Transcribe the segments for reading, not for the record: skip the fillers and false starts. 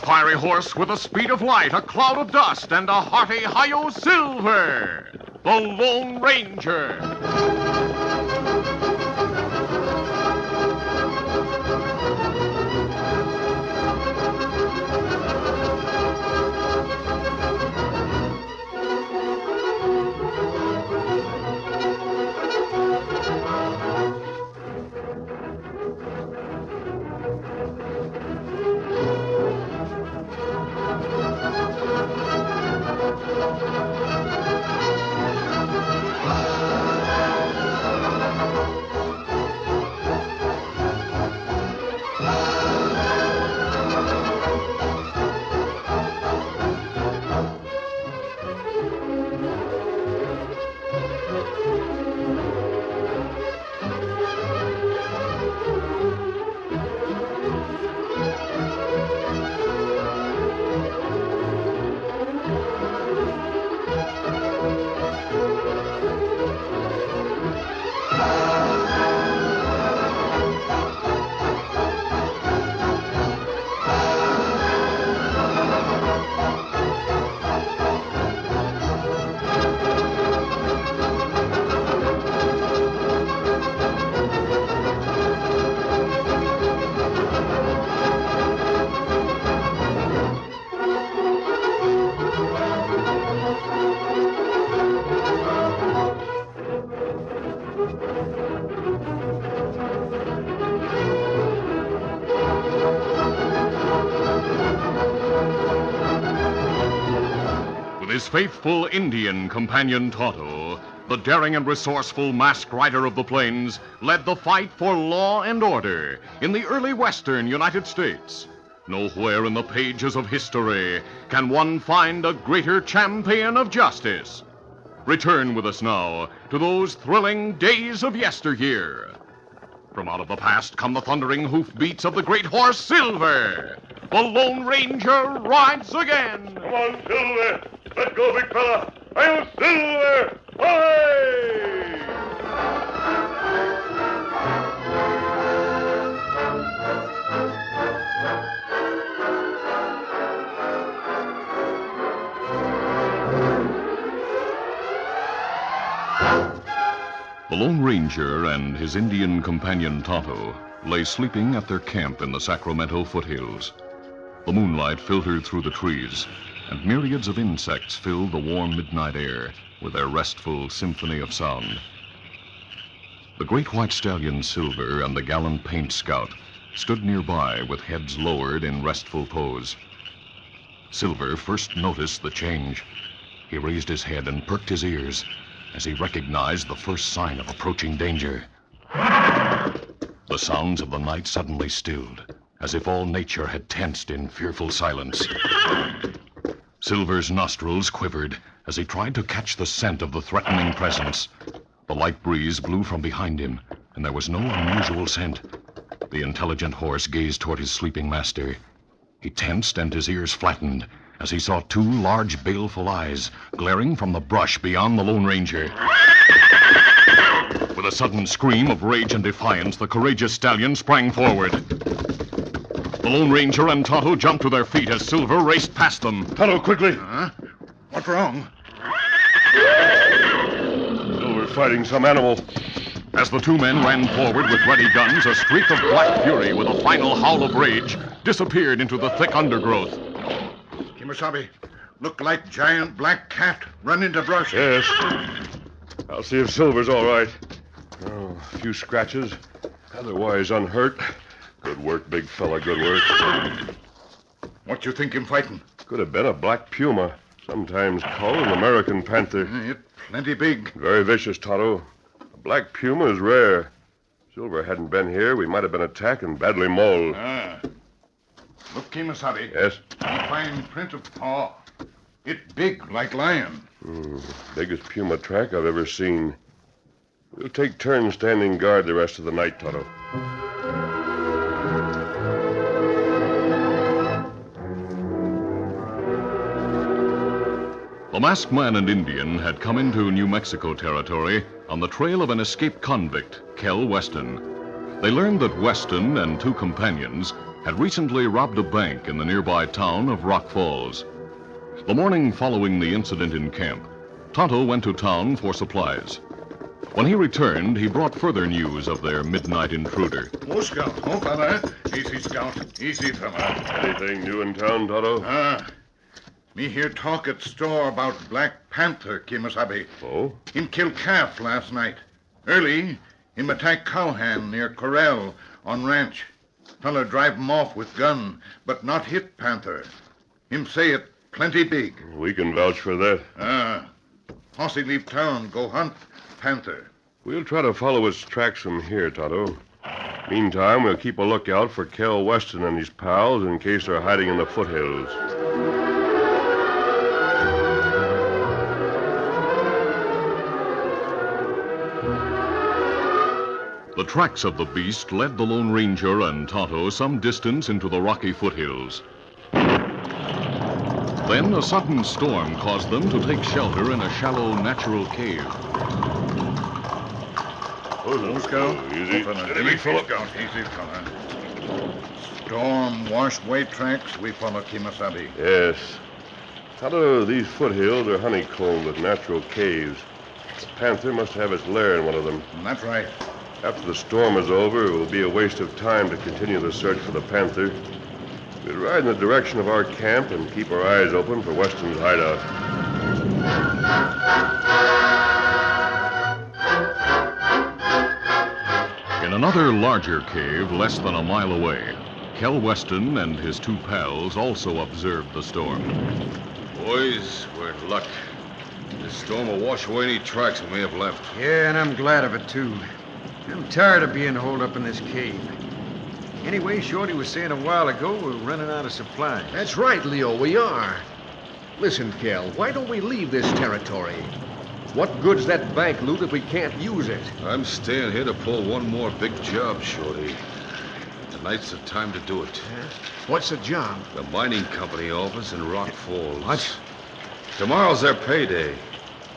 fiery horse with the speed of light, a cloud of dust, and a hearty hi-yo Silver, the Lone Ranger. With his faithful Indian companion Tonto, the daring and resourceful masked rider of the plains led the fight for law and order in the early western United States. Nowhere in the pages of history can one find a greater champion of justice. Return with us now to those thrilling days of yesteryear. From out of the past come the thundering hoofbeats of the great horse Silver. The Lone Ranger rides again. Come on, Silver. Let go, big fella. I'm Silver. Away! The Lone Ranger and his Indian companion Tonto lay sleeping at their camp in the Sacramento foothills. The moonlight filtered through the trees, and myriads of insects filled the warm midnight air with their restful symphony of sound. The great white stallion Silver and the gallant paint scout stood nearby with heads lowered in restful pose. Silver first noticed the change. He raised his head and perked his ears as he recognized the first sign of approaching danger. The sounds of the night suddenly stilled, as if all nature had tensed in fearful silence. Silver's nostrils quivered as he tried to catch the scent of the threatening presence. The light breeze blew from behind him, and there was no unusual scent. The intelligent horse gazed toward his sleeping master. He tensed and his ears flattened as he saw two large, baleful eyes glaring from the brush beyond the Lone Ranger. With a sudden scream of rage and defiance, the courageous stallion sprang forward. The Lone Ranger and Tonto jumped to their feet as Silver raced past them. Tonto, quickly. Huh? What's wrong? Silver's fighting some animal. As the two men ran forward with ready guns, a streak of black fury with a final howl of rage disappeared into the thick undergrowth. Kimasabi, look like giant black cat run into brush. Yes. I'll see if Silver's all right. Oh, a few scratches. Otherwise unhurt. Good work, big fella, good work. What you think him fighting? Could have been a black puma, sometimes called an American panther. It plenty big. Very vicious, Tonto. A black puma is rare. Silver hadn't been here, we might have been attacked and badly mauled. Look, Kimasabi. Yes? Fine print of paw. It big like lion. Biggest puma track I've ever seen. We'll take turns standing guard the rest of the night, Tonto. The masked man and Indian had come into New Mexico territory on the trail of an escaped convict, Kel Weston. They learned that Weston and two companions had recently robbed a bank in the nearby town of Rock Falls. The morning following the incident in camp, Tonto went to town for supplies. When he returned, he brought further news of their midnight intruder. Oh, Scout. Oh, fella. Easy, Scout. Easy, fella. Anything new in town, Tonto? Me hear talk at store about Black Panther, Kimasabi. Oh? Him kill calf last night. Early, him attack cowhand near corral on ranch. Fella drive him off with gun, but not hit Panther. Him say it plenty big. We can vouch for that. Posse leave town, go hunt Panther. We'll try to follow his tracks from here, Tonto. Meantime, we'll keep a lookout for Kel Weston and his pals in case they're hiding in the foothills. The tracks of the beast led the Lone Ranger and Tonto some distance into the rocky foothills. Then a sudden storm caused them to take shelter in a shallow natural cave. Scout. Easy. Easy, Scout. Easy, fella. Storm washed away tracks we follow Kimasabi. Yes. Tonto, these foothills are honeycombed with natural caves. The Panther must have its lair in one of them. That's right. After the storm is over, it will be a waste of time to continue the search for the Panther. We'll ride in the direction of our camp and keep our eyes open for Weston's hideout. In another larger cave less than a mile away, Kel Weston and his two pals also observed the storm. Boys, we're in luck. This storm will wash away any tracks we may have left. Yeah, and I'm glad of it, too. I'm tired of being holed up in this cave. Anyway, Shorty was saying a while ago we're running out of supplies. That's right, Leo, we are. Listen, Kel, why don't we leave this territory? What good's that bank loot if we can't use it? I'm staying here to pull one more big job, Shorty. Tonight's the time to do it. What's the job? The mining company office in Rock Falls. What? Tomorrow's their payday.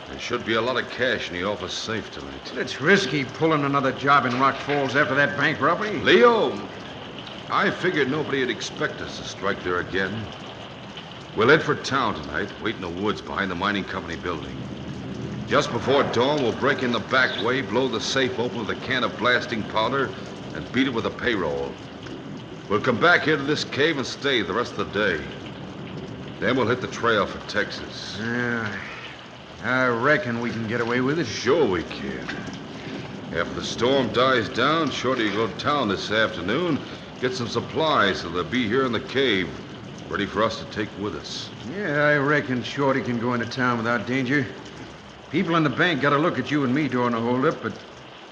There should be a lot of cash in the office safe tonight. It's risky pulling another job in Rock Falls after that bank robbery. Leo, I figured nobody'd expect us to strike there again. We'll head for town tonight, wait in the woods behind the mining company building. Just before dawn, we'll break in the back way, blow the safe open with a can of blasting powder, and beat it with a payroll. We'll come back here to this cave and stay the rest of the day. Then we'll hit the trail for Texas. I reckon we can get away with it. Sure we can. After the storm dies down, Shorty will go to town this afternoon, get some supplies so they'll be here in the cave, ready for us to take with us. Yeah, I reckon Shorty can go into town without danger. People in the bank got a look at you and me during the holdup, but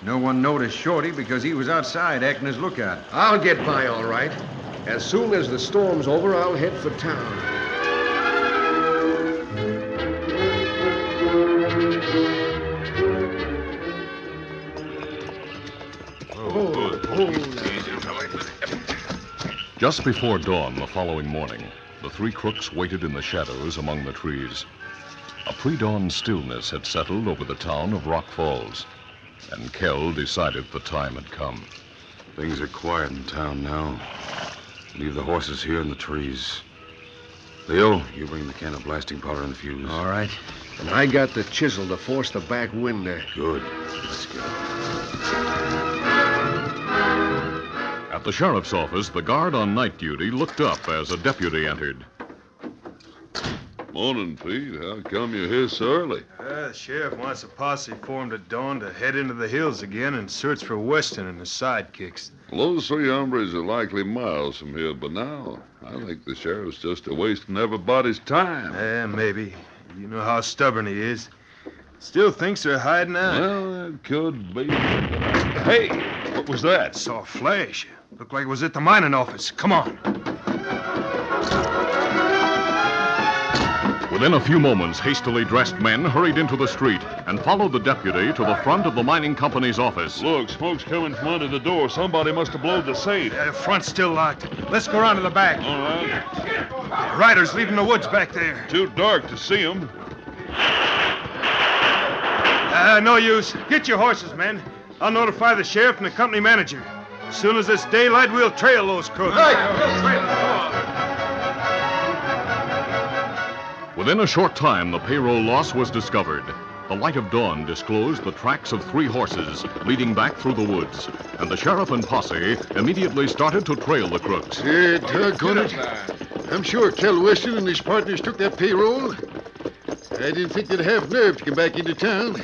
no one noticed Shorty because he was outside acting as lookout. I'll get by all right. As soon as the storm's over, I'll head for town. Just before dawn the following morning, the three crooks waited in the shadows among the trees. A pre-dawn stillness had settled over the town of Rock Falls, and Kel decided the time had come. Things are quiet in town now. Leave the horses here in the trees. Leo, you bring the can of blasting powder and the fuse. All right. And I got the chisel to force the back window. Good. Let's go. At the sheriff's office, the guard on night duty looked up as a deputy entered. Morning, Pete. How come you're here so early? The sheriff wants a posse formed at dawn to head into the hills again and search for Weston and his sidekicks. Well, those three hombres are likely miles from here by now. I think the sheriff's just wasting everybody's time. Maybe. You know how stubborn he is. Still thinks they're hiding out. Well, it could be. Hey, what was that? Saw a flash. Looked like it was at the mining office. Come on. Within a few moments, hastily dressed men hurried into the street and followed the deputy to the front of the mining company's office. Look, smoke's coming from under the door. Somebody must have blown the safe. The front's still locked. Let's go around to the back. All right. Riders leaving the woods back there. Too dark to see them. No use. Get your horses, men. I'll notify the sheriff and the company manager. As soon as it's daylight, we'll trail those crooks. Within a short time, the payroll loss was discovered. The light of dawn disclosed the tracks of 3 horses leading back through the woods, and the sheriff and posse immediately started to trail the crooks. Yeah, doggone it. I'm sure Kel Weston and his partners took that payroll. I didn't think they'd have nerve to come back into town.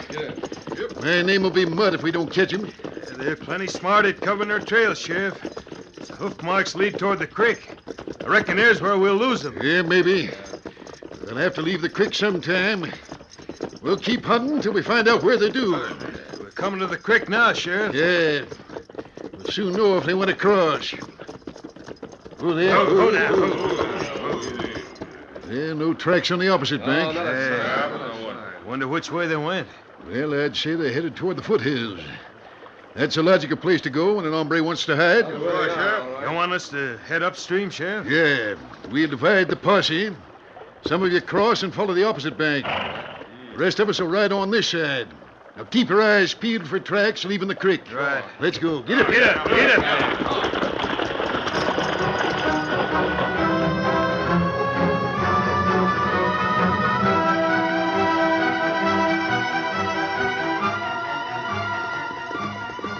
My name will be mud if we don't catch them. They're plenty smart at covering their trail, Sheriff. The hoof marks lead toward the creek. I reckon there's where we'll lose them. Yeah, maybe. We'll have to leave the creek sometime. We'll keep hunting till we find out where they do. We're coming to the creek now, Sheriff. Yeah. We'll soon know if they want to cross. Oh, there. Oh, now. Yeah, no tracks on the opposite bank. Wonder which way they went. Well, I'd say they're headed toward the foothills. That's a logical place to go when an hombre wants to hide. You want us to head upstream, Sheriff? Yeah, we'll divide the posse. Some of you cross and follow the opposite bank. The rest of us will ride on this side. Now keep your eyes peeled for tracks leaving the creek. Right. Let's go. Get it. Get up.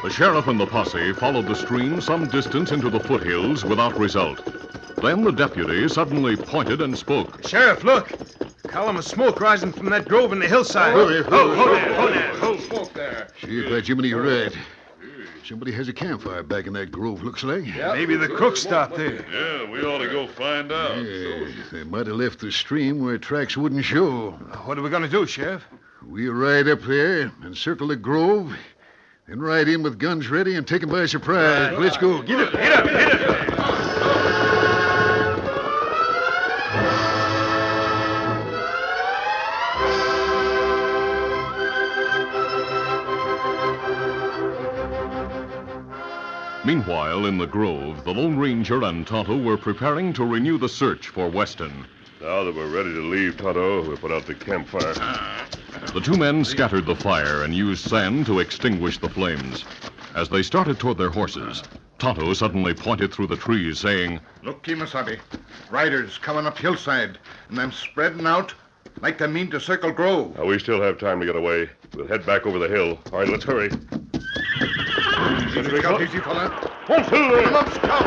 The sheriff and the posse followed the stream some distance into the foothills without result. Then the deputy suddenly pointed and spoke. Sheriff, look. A column of smoke rising from that grove in the hillside. Hold there. Smoke there. See if that Jiminy right. Somebody has a campfire back in that grove, looks like. Maybe the crooks stopped there. Yeah, we ought to go find out. Yeah, they might have left the stream where tracks wouldn't show. What are we going to do, Sheriff? We'll ride up there and circle the grove, then ride in with guns ready and take them by surprise. Let's go. Get it. Get up. Meanwhile, in the grove, the Lone Ranger and Tonto were preparing to renew the search for Weston. Now that we're ready to leave, Tonto, we'll put out the campfire. The 2 men scattered the fire and used sand to extinguish the flames. As they started toward their horses, Tonto suddenly pointed through the trees, saying, Look, Kimasabi. Riders coming up hillside, and them spreading out like they mean to circle grove. Now, we still have time to get away. We'll head back over the hill. All right, let's hurry. Easy, scout, easy, fella. One, two, Come up, scout.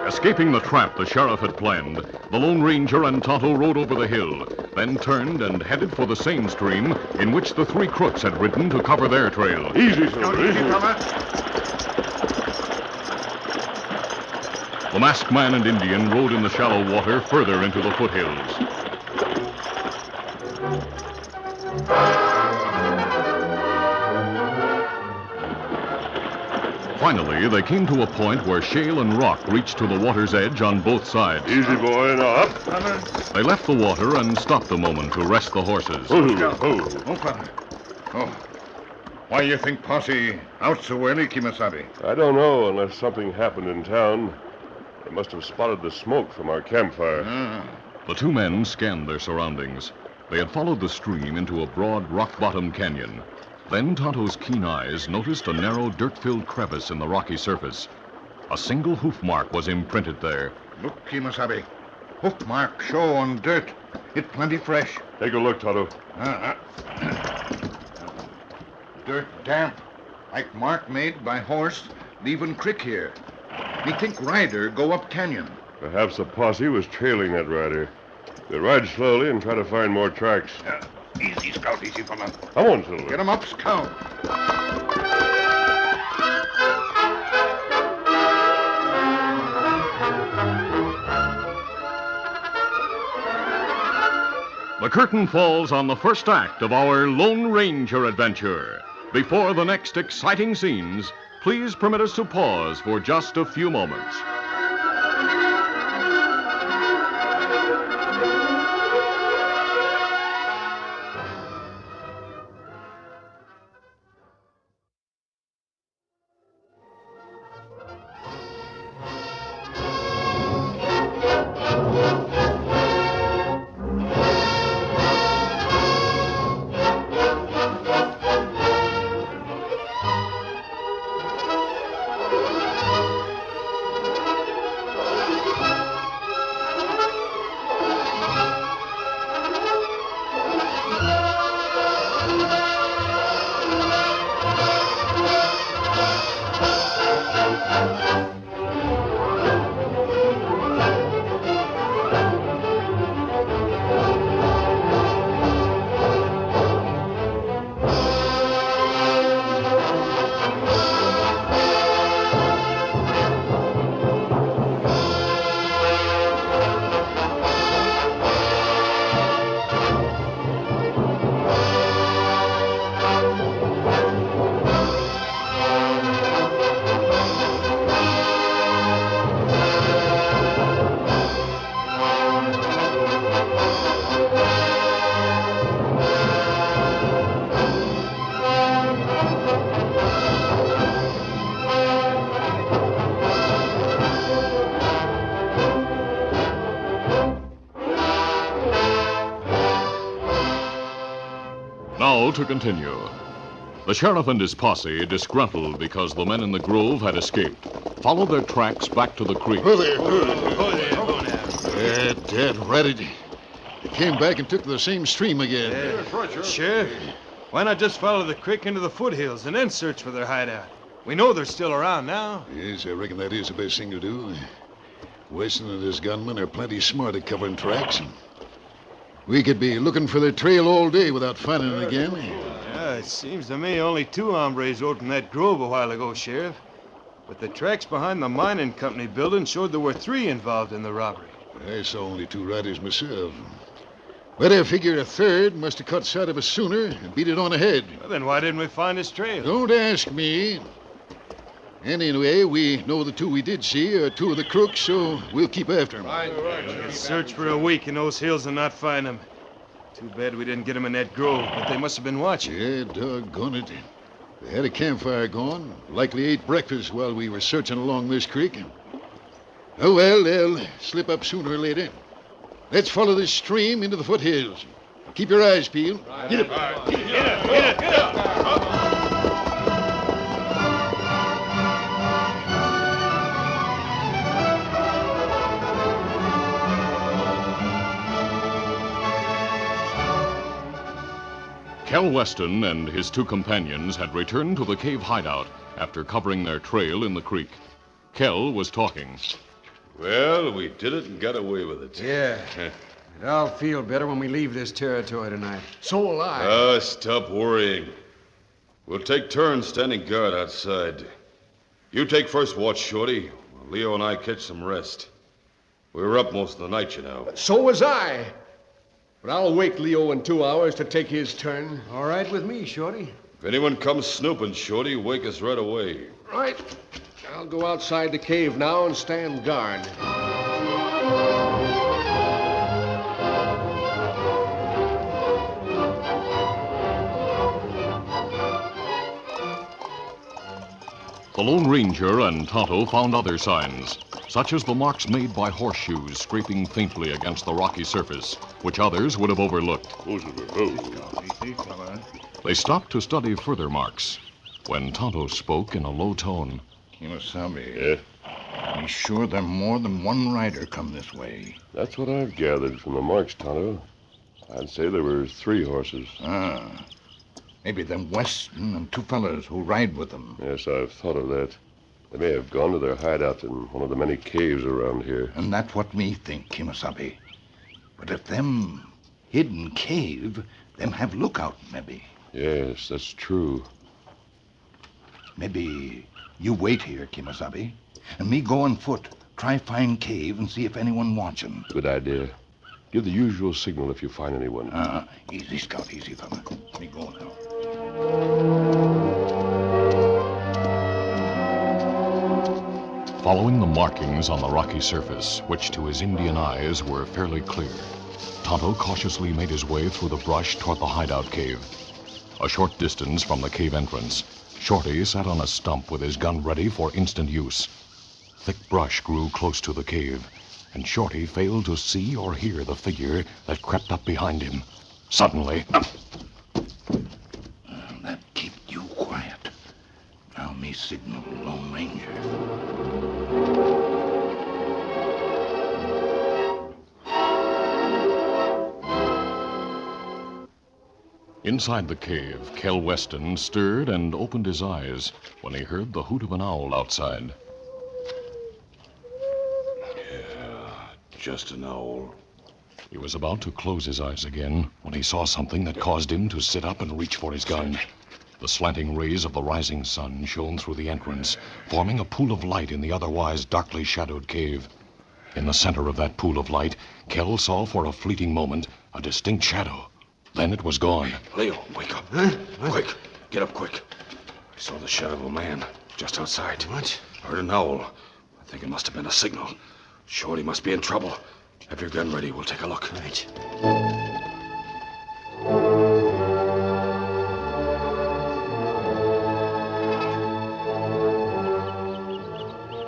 Escaping the trap the sheriff had planned, the Lone Ranger and Tonto rode over the hill, then turned and headed for the same stream in which the 3 crooks had ridden to cover their trail. Easy, Scout, Silver, easy, easy. fella. The masked man and Indian rode in the shallow water further into the foothills. Finally, they came to a point where shale and rock reached to the water's edge on both sides. Easy, boy. Now up. They left the water and stopped a moment to rest the horses. Oh. Oh, fella. Oh. Why you think posse out so early, Kimasabi? I don't know unless something happened in town. They must have spotted the smoke from our campfire. The 2 men scanned their surroundings. They had followed the stream into a broad rock-bottom canyon. Then Tonto's keen eyes noticed a narrow, dirt-filled crevice in the rocky surface. A single hoof mark was imprinted there. Look, Kimasabi. Hoof mark show on dirt. It plenty fresh. Take a look, Tonto. Dirt damp. Like mark made by horse leaving creek here. Me think rider go up canyon. Perhaps the posse was trailing that rider. We'll ride slowly and try to find more tracks. Easy, Scout, easy, fella. Come on, Silver. Get him up, Scout. The curtain falls on the first act of our Lone Ranger adventure. Before the next exciting scenes, please permit us to pause for just a few moments. Now to continue. The sheriff and his posse, disgruntled because the men in the grove had escaped, followed their tracks back to the creek. Oh, there. Dead ratted. They came back and took the same stream again. Sheriff, why not just follow the creek into the foothills and then search for their hideout? We know they're still around now. Yes, I reckon that is the best thing to do. Weston and his gunmen are plenty smart at covering tracks. We could be looking for their trail all day without finding it again. Yeah, it seems to me only 2 hombres rode from that grove a while ago, Sheriff. But the tracks behind the mining company building showed there were 3 involved in the robbery. I saw only 2 riders myself. But I figure a third must have caught sight of us sooner and beat it on ahead. Well, then why didn't we find his trail? Don't ask me. Anyway, we know the 2 we did see are 2 of the crooks, so we'll keep after them. We could search for a week in those hills and not find them. Too bad we didn't get them in that grove, but they must have been watching. Yeah, doggone it. They had a campfire going. Likely ate breakfast while we were searching along this creek. Oh, well, they'll slip up sooner or later. Let's follow this stream into the foothills. Keep your eyes peeled. Get up. Kel Weston and his 2 companions had returned to the cave hideout after covering their trail in the creek. Kel was talking. Well, we did it and got away with it. Yeah. But I'll feel better when we leave this territory tonight. So will I. Stop worrying. We'll take turns standing guard outside. You take first watch, Shorty, while Leo and I catch some rest. We were up most of the night, you know. So was I. But I'll wake Leo in 2 hours to take his turn. All right with me, Shorty. If anyone comes snooping, Shorty, wake us right away. Right. I'll go outside the cave now and stand guard. The Lone Ranger and Tonto found other signs, such as the marks made by horseshoes scraping faintly against the rocky surface, which others would have overlooked. They stopped to study further marks when Tonto spoke in a low tone. Kimasabi. Yeah? Be sure there more than 1 rider come this way. That's what I've gathered from the marks, Tonto. I'd say there were 3 horses. Maybe them Weston and 2 fellas who ride with them. Yes, I've thought of that. They may have gone to their hideout in one of the many caves around here. And that's what me think, Kimasabi. But if them hidden cave, them have lookout, maybe. Yes, that's true. Maybe you wait here, Kimasabi, and me go on foot, try find cave and see if anyone watching. Good idea. Give the usual signal if you find anyone. Easy, Scout, easy, fella. Me go now. Following the markings on the rocky surface, which to his Indian eyes were fairly clear, Tonto cautiously made his way through the brush toward the hideout cave. A short distance from the cave entrance, Shorty sat on a stump with his gun ready for instant use. Thick brush grew close to the cave, and Shorty failed to see or hear the figure that crept up behind him. Suddenly... That kept you quiet. Now me signal Lone Ranger. Inside the cave, Kel Weston stirred and opened his eyes when he heard the hoot of an owl outside. Just an owl. He was about to close his eyes again when he saw something that caused him to sit up and reach for his gun. The slanting rays of the rising sun shone through the entrance, forming a pool of light in the otherwise darkly shadowed cave. In the center of that pool of light, Kel saw for a fleeting moment a distinct shadow. Then it was gone. Leo, wake up. Huh? Quick. Get up quick. I saw the shadow of a man just outside. What? Heard an owl. I think it must have been a signal. Shorty must be in trouble. Have your gun ready. We'll take a look. Right.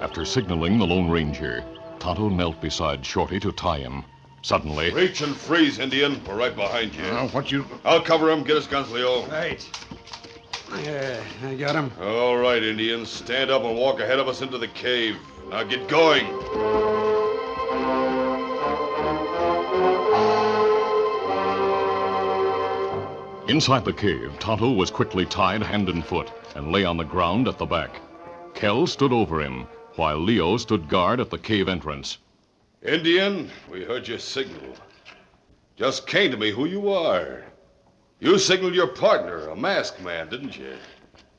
After signaling the Lone Ranger, Tonto knelt beside Shorty to tie him. Suddenly, Reach and freeze, Indian. We're right behind you. What you... I'll cover him. Get his guns, Leo. Right. Yeah, I got him. All right, Indians. Stand up and walk ahead of us into the cave. Now get going. inside the cave, Tonto was quickly tied hand and foot and lay on the ground at the back. Kel stood over him, while Leo stood guard at the cave entrance. Indian, we heard your signal. Just came to me who you are. You signaled your partner, a masked man, didn't you?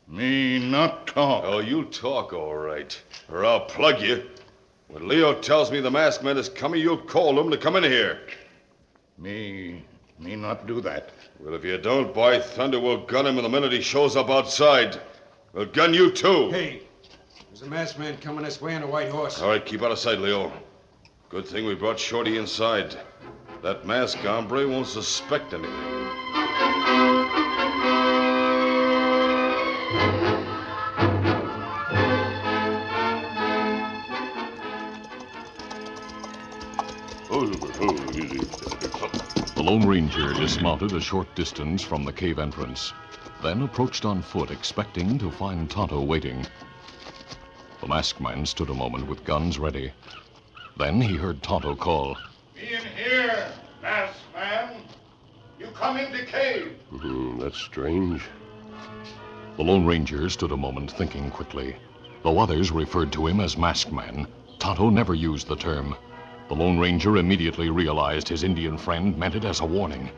Me not talk. Oh, you talk all right, or I'll plug you. When Leo tells me the masked man is coming, you'll call him to come in here. Me not do that. Well, if you don't, by thunder, we'll gun him the minute he shows up outside. We'll gun you, too. Hey, there's a masked man coming this way on a white horse. All right, keep out of sight, Leo. Good thing we brought Shorty inside. That masked hombre won't suspect anything. The Lone Ranger dismounted a short distance from the cave entrance, then approached on foot, expecting to find Tonto waiting. The masked man stood a moment with guns ready. Then he heard Tonto call. Me in here, masked man. You come in the cave. That's strange. The Lone Ranger stood a moment, thinking quickly. Though others referred to him as masked man, Tonto never used the term. The Lone Ranger immediately realized his Indian friend meant it as a warning.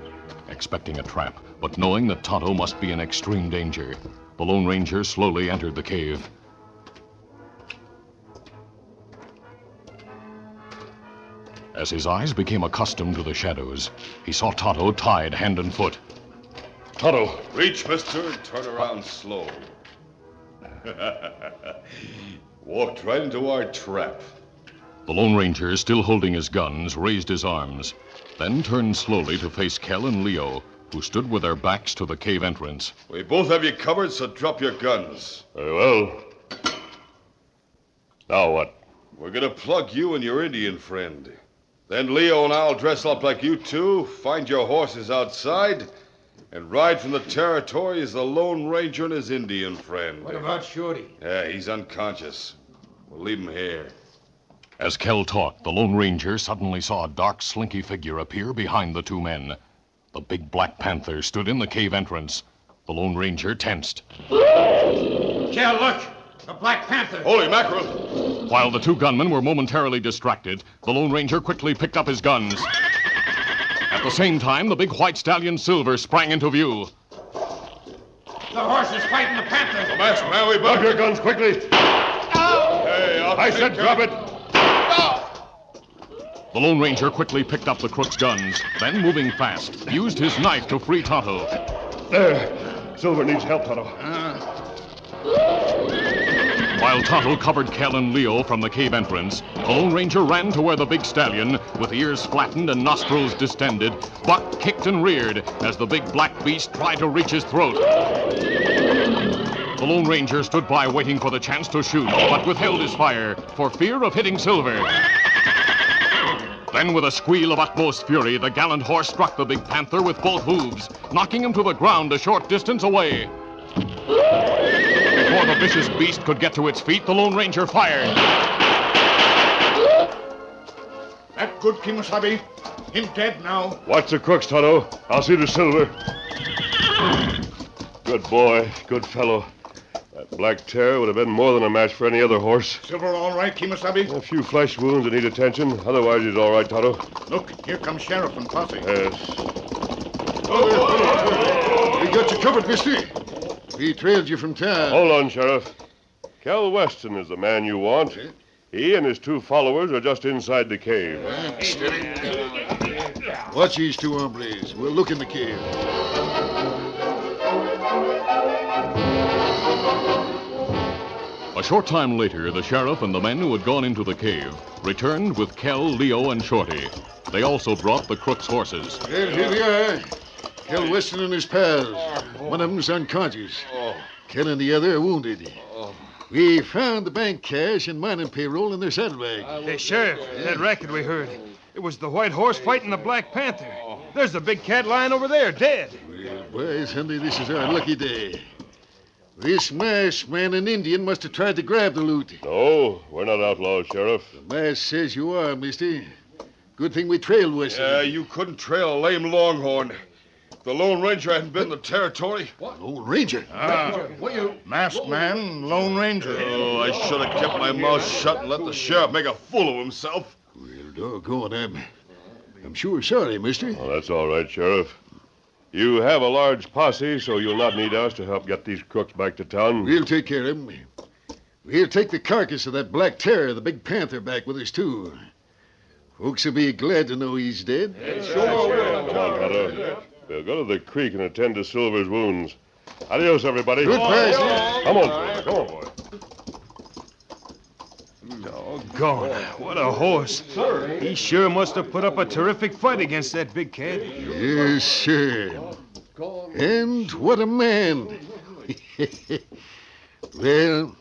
Expecting a trap, but knowing that Tonto must be in extreme danger, the Lone Ranger slowly entered the cave. As his eyes became accustomed to the shadows, he saw Tonto tied hand and foot. Tonto, reach, mister, and turn around slow. Walked right into our trap. The Lone Ranger, still holding his guns, raised his arms, then turned slowly to face Kel and Leo, who stood with their backs to the cave entrance. We both have you covered, so drop your guns. Very well. Now what? We're gonna plug you and your Indian friend. Then Leo and I'll dress up like you two, find your horses outside, and ride from the territory as the Lone Ranger and his Indian friend. What about Shorty? Yeah, he's unconscious. We'll leave him here. As Kel talked, the Lone Ranger suddenly saw a dark, slinky figure appear behind the two men. The big Black Panther stood in the cave entrance. The Lone Ranger tensed. Kel, look! The Black Panther! Holy mackerel! While the two gunmen were momentarily distracted, the Lone Ranger quickly picked up his guns. At the same time, the big white stallion Silver sprang into view. The horse is fighting the panther! The masked man, we Drop both... your guns quickly. Hey, I said drop it. The Lone Ranger quickly picked up the crook's guns, then, moving fast, used his knife to free Tonto. There. Silver needs help, Tonto. While Tonto covered Kel and Leo from the cave entrance, the Lone Ranger ran to where the big stallion, with ears flattened and nostrils distended, bucked, kicked, and reared as the big black beast tried to reach his throat. The Lone Ranger stood by waiting for the chance to shoot, but withheld his fire for fear of hitting Silver. Then, with a squeal of utmost fury, the gallant horse struck the big panther with both hooves, knocking him to the ground a short distance away. Before the vicious beast could get to its feet, the Lone Ranger fired. That good, Kimasabi. Him dead now. Watch the crooks, Tonto. I'll see to Silver. Good boy. Good fellow. That black terror would have been more than a match for any other horse. Silver all right, Kimasabi? A few flesh wounds that need attention. Otherwise, he's all right, Tonto. Look, here comes Sheriff and Posse. Yes. We got you covered, mister. We trailed you from town. Hold on, Sheriff. Kel Weston is the man you want. He and his two followers are just inside the cave. Steady. Watch these two hombres. We'll look in the cave. A short time later, the sheriff and the men who had gone into the cave returned with Kel, Leo, and Shorty. They also brought the crook's horses. Well, here we are. Kel Weston and his pals. One of them's unconscious. Kel and the other are wounded. We found the bank cash and mining payroll in their saddlebags. Hey, Sheriff, that racket we heard. It was the white horse fighting the Black Panther. There's the big cat lying over there, dead. Well, boys, Henry, this is our lucky day. This masked man and Indian must have tried to grab the loot. No, we're not outlaws, Sheriff. The mask says you are, mister. Good thing we trailed west. Yeah, you couldn't trail a lame longhorn. If the Lone Ranger hadn't been in the territory. Lone Ranger? Masked man, Lone Ranger. Oh, I should have kept my mouth shut and let the sheriff make a fool of himself. Well, doggone, I'm sure sorry, mister. Oh, that's all right, Sheriff. You have a large posse, so you'll not need us to help get these crooks back to town. We'll take care of him. We'll take the carcass of that Black Terror, the big panther, back with us, too. Folks will be glad to know he's dead. Come on, Tonto. We'll go to the creek and attend to Silver's wounds. Adios, everybody. Goodbye, Come on, boy. Come on, boy. Doggone. What a horse. He sure must have put up a terrific fight against that big cat. Yes, sir. And what a man. Well,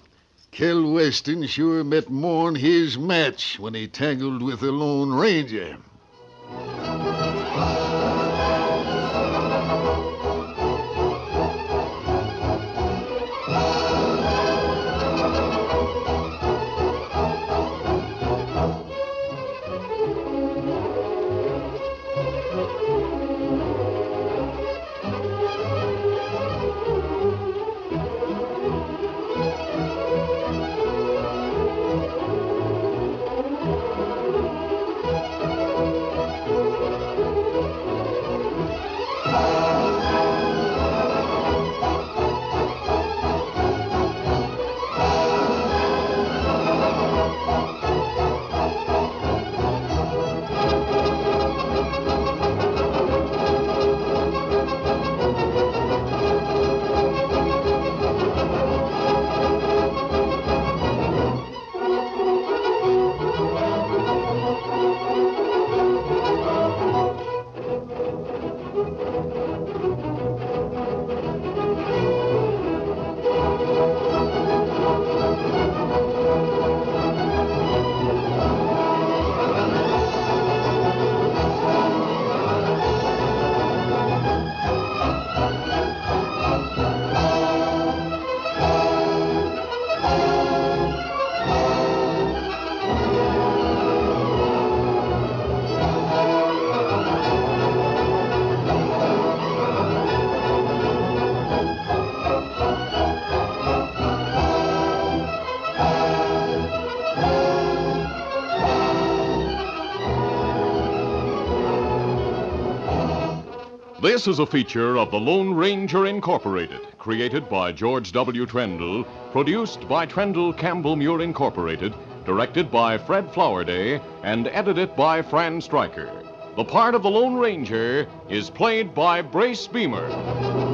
Kel Weston sure met more'n his match when he tangled with the Lone Ranger. This is a feature of the Lone Ranger Incorporated, created by George W. Trendle, produced by Trendle Campbell Muir Incorporated, directed by Fred Flowerday, and edited by Fran Stryker. The part of the Lone Ranger is played by Brace Beamer.